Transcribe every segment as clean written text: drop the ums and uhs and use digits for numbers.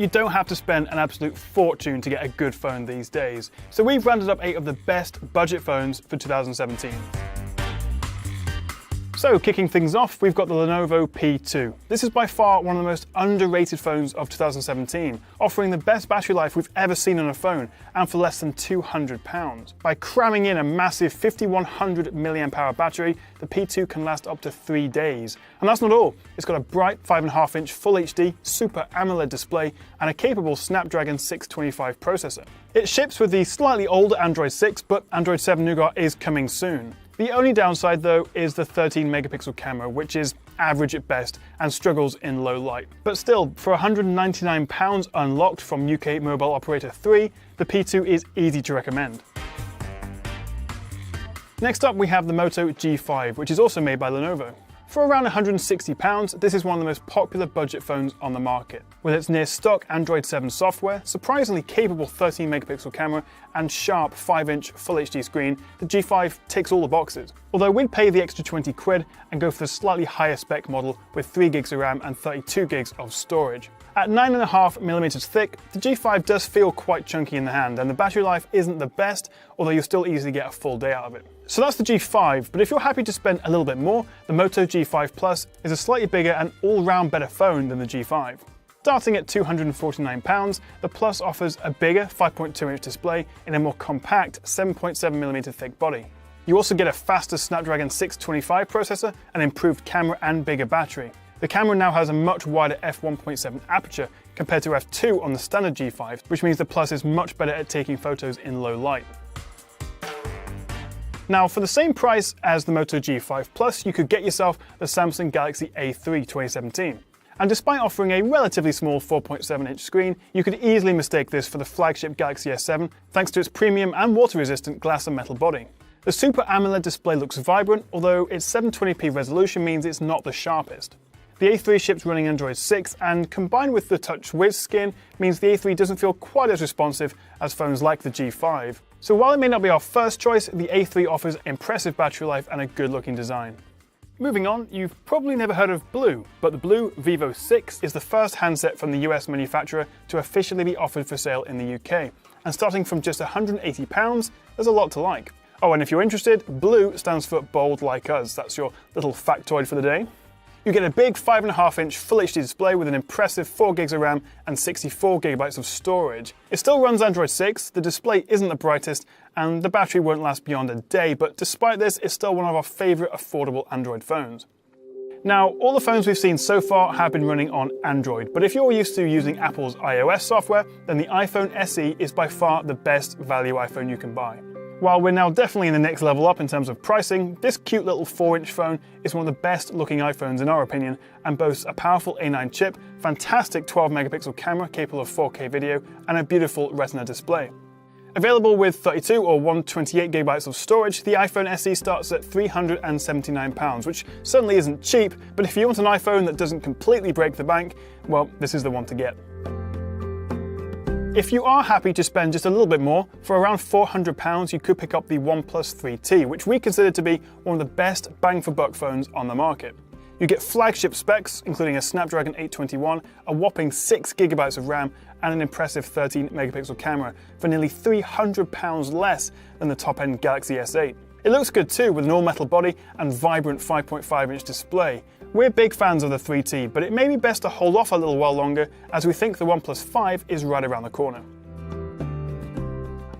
you don't have to spend an absolute fortune to get a good phone these days. So we've rounded up 8 of the best budget phones for 2017. So kicking things off, we've got the Lenovo P2. This is by far one of the most underrated phones of 2017, offering the best battery life we've ever seen on a phone, and for less than £200. By cramming in a massive 5100 mAh battery, the P2 can last up to 3 days. And that's not all. It's got a bright 5.5-inch Full HD Super AMOLED display and a capable Snapdragon 625 processor. It ships with the slightly older Android 6, but Android 7 Nougat is coming soon. The only downside though is the 13-megapixel camera, which is average at best and struggles in low light. But still, for £199 unlocked from UK mobile operator 3, the P2 is easy to recommend. Next up we have the Moto G5, which is also made by Lenovo. For around £160, this is one of the most popular budget phones on the market. With its near-stock Android 7 software, surprisingly capable 13-megapixel camera, and sharp 5-inch Full HD screen, the G5 ticks all the boxes. Although we'd pay the extra 20 quid and go for the slightly higher spec model with 3 gigs of RAM and 32 gigs of storage. At 9.5mm thick, the G5 does feel quite chunky in the hand, and the battery life isn't the best, although you'll still easily get a full day out of it. So that's the G5, but if you're happy to spend a little bit more, the Moto G5 Plus is a slightly bigger and all-round better phone than the G5. Starting at £249, the Plus offers a bigger 5.2-inch display in a more compact 7.7mm thick body. You also get a faster Snapdragon 625 processor, an improved camera and bigger battery. The camera now has a much wider f1.7 aperture compared to f2 on the standard G5, which means the Plus is much better at taking photos in low light. Now, for the same price as the Moto G5 Plus, you could get yourself the Samsung Galaxy A3 2017. And despite offering a relatively small 4.7-inch screen, you could easily mistake this for the flagship Galaxy S7 thanks to its premium and water-resistant glass and metal body. The Super AMOLED display looks vibrant, although its 720p resolution means it's not the sharpest. The A3 ships running Android 6, and combined with the TouchWiz skin, means the A3 doesn't feel quite as responsive as phones like the G5. So while it may not be our first choice, the A3 offers impressive battery life and a good-looking design. Moving on, you've probably never heard of Blue, but the Blue Vivo 6 is the first handset from the US manufacturer to officially be offered for sale in the UK. And starting from just £180, there's a lot to like. Oh, and if you're interested, Blue stands for Bold Like Us. That's your little factoid for the day. You get a big 5.5-inch Full HD display with an impressive 4 gigs of RAM and 64 gigabytes of storage. It still runs Android 6, the display isn't the brightest, and the battery won't last beyond a day, but despite this, it's still one of our favourite affordable Android phones. Now, all the phones we've seen so far have been running on Android, but if you're used to using Apple's iOS software, then the iPhone SE is by far the best value iPhone you can buy. While we're now definitely in the next level up in terms of pricing, this cute little 4-inch phone is one of the best looking iPhones in our opinion, and boasts a powerful A9 chip, fantastic 12-megapixel camera capable of 4K video, and a beautiful Retina display. Available with 32 or 128 gigabytes of storage, the iPhone SE starts at £379, which certainly isn't cheap, but if you want an iPhone that doesn't completely break the bank, well, this is the one to get. If you are happy to spend just a little bit more, for around £400 you could pick up the OnePlus 3T, which we consider to be one of the best bang-for-buck phones on the market. You get flagship specs, including a Snapdragon 821, a whopping 6 gigabytes of RAM, and an impressive 13-megapixel camera for nearly £300 less than the top-end Galaxy S8. It looks good too, with an all-metal body and vibrant 5.5-inch display. We're big fans of the 3T, but it may be best to hold off a little while longer, as we think the OnePlus 5 is right around the corner.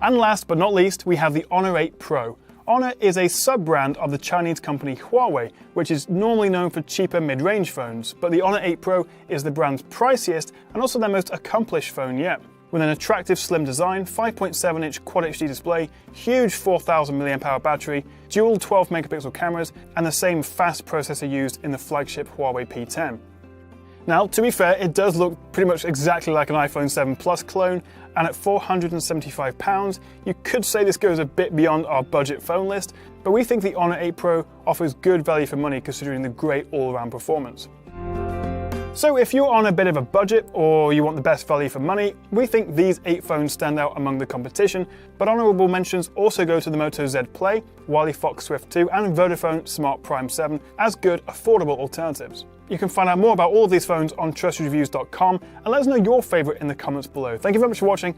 And last but not least, we have the Honor 8 Pro. Honor is a sub-brand of the Chinese company Huawei, which is normally known for cheaper mid-range phones, but the Honor 8 Pro is the brand's priciest and also their most accomplished phone yet. With an attractive slim design, 5.7-inch Quad HD display, huge 4000 mAh battery, dual 12-megapixel cameras, and the same fast processor used in the flagship Huawei P10. Now, to be fair, it does look pretty much exactly like an iPhone 7 Plus clone, and at £475, you could say this goes a bit beyond our budget phone list, but we think the Honor 8 Pro offers good value for money considering the great all-around performance. So if you're on a bit of a budget or you want the best value for money, we think these 8 phones stand out among the competition, but honourable mentions also go to the Moto Z Play, Wily Fox Swift 2 and Vodafone Smart Prime 7 as good, affordable alternatives. You can find out more about all of these phones on trustreviews.com and let us know your favourite in the comments below. Thank you very much for watching.